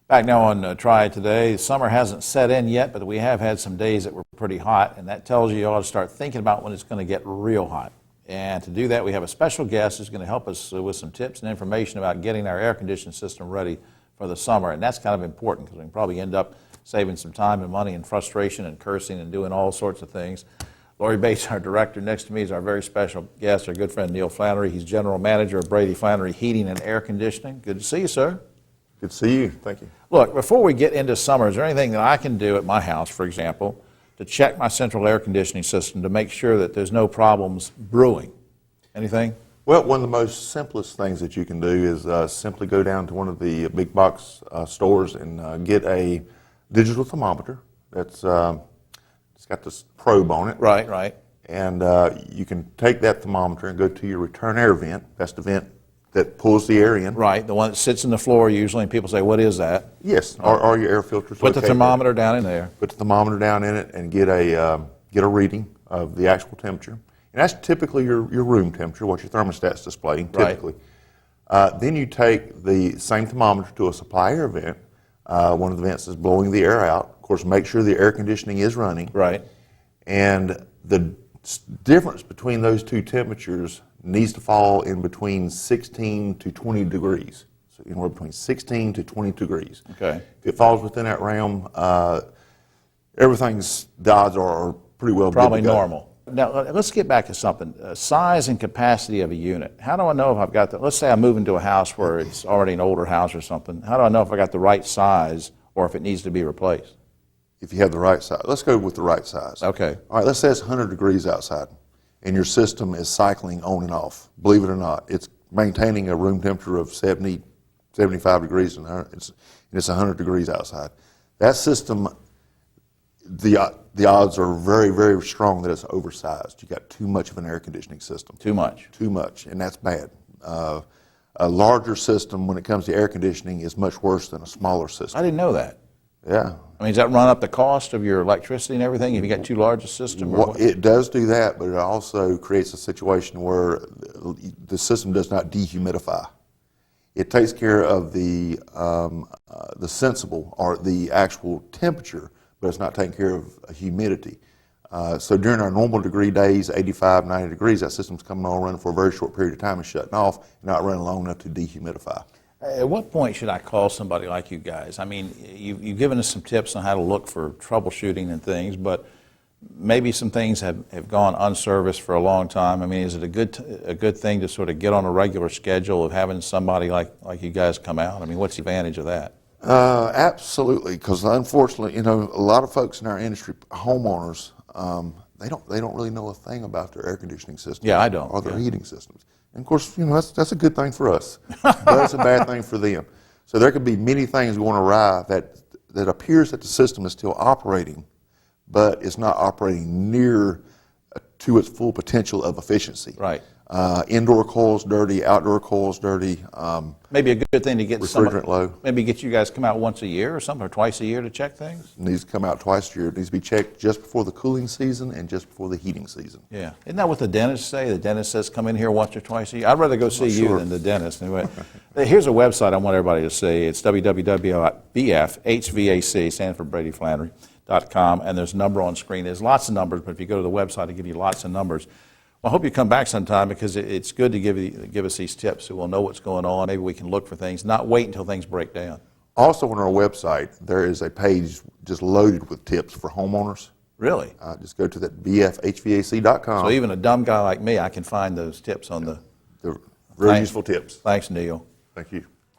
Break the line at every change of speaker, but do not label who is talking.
Back now on Triad today, summer hasn't set in yet, but we have had some days that were pretty hot, and that tells you ought to start thinking about when it's going to get real hot. And to do that, we have a special guest who's going to help us with some tips and information about getting our air conditioning system ready for the summer. And that's kind of important because we can probably end up saving some time and money and frustration and cursing and doing all sorts of things. Lori Bates, our director, next to me is our very special guest, our good friend Neil Flanary. He's general manager of Brady Flanary Heating and Air Conditioning. Good to see you, sir.
Good to see you. Thank you.
Look, before we get into summer, is there anything that I can do at my house, for example, to check my central air conditioning system to make sure that there's no problems brewing? Anything?
Well, one of the most simplest things that you can do is simply go down to one of the big box stores and get a digital thermometer that's it's got this probe on it.
Right, right.
And you can take that thermometer and go to your return air vent. That's the vent that pulls the air in.
Right, the one that sits in the floor usually, and people say, what is that?
Yes, or your air filters.
Put the thermometer down in there.
Put the thermometer down in it and get a reading of the actual temperature. And that's typically your room temperature, what your thermostat's displaying, typically. Right. Then you take the same thermometer to a supply air vent. One of the vents is blowing the air out. Of course, make sure the air conditioning is running.
Right.
And the difference between those two temperatures needs to fall in between 16 to 20 degrees. So anywhere between 16 to 20 degrees.
Okay.
If it falls within that realm, the odds are pretty well
probably normal. Now, let's get back to something. Size and capacity of a unit. How do I know if I've got the, let's say I move into a house where it's already an older house or something. How do I know if I got the right size or if it needs to be replaced?
If you have the right size. Let's go with the right size.
Okay.
All right, let's say it's 100 degrees outside and your system is cycling on and off. Believe it or not, it's maintaining a room temperature of 70, 75 degrees and it's 100 degrees outside. That system, the odds are very, very strong that it's oversized. You got too much of an air conditioning system.
Too much.
Too much, and that's bad. A larger system, when it comes to air conditioning, is much worse than a smaller system.
I didn't know that.
Yeah.
I mean, does that run up the cost of your electricity and everything if you got too large a system?
Well, it does do that, but it also creates a situation where the system does not dehumidify. It takes care of the sensible or the actual temperature, but it's not taking care of humidity. So during our normal degree days, 85, 90 degrees, that system's coming on running for a very short period of time and shutting off, and not running long enough to dehumidify.
At what point should I call somebody like you guys? I mean, you've given us some tips on how to look for troubleshooting and things, but maybe some things have gone unserviced for a long time. I mean, is it a good thing to sort of get on a regular schedule of having somebody like you guys come out? I mean, what's the advantage of that?
Absolutely, because unfortunately, a lot of folks in our industry, homeowners, they don't really know a thing about their air conditioning system.
Yeah, I don't.
Or their heating systems. And of course, that's a good thing for us, but it's a bad thing for them. So there could be many things going awry that appears that the system is still operating, but it's not operating near to its full potential of efficiency.
Right.
Indoor coils dirty, outdoor coils dirty.
Maybe a good thing to get
refrigerant low.
Maybe get you guys to come out once a year or something, or twice a year to check things.
It needs to come out twice a year. It needs to be checked just before the cooling season and just before the heating season.
Yeah, isn't that what the dentists say? The dentist says come in here once or twice a year. I'd rather go see you than the dentist. Anyway, here's a website I want everybody to see. It's www.bfhvac, stands for Brady Flanary.com, and there's a number on screen. There's lots of numbers, but if you go to the website, it'll give you lots of numbers. Well, I hope you come back sometime because it's good to give us these tips so we'll know what's going on. Maybe we can look for things, not wait until things break down.
Also on our website, there is a page just loaded with tips for homeowners.
Really?
Just go to that bfhvac.com.
So even a dumb guy like me, I can find those tips on the...
They're very useful tips.
Thanks, Neil.
Thank you.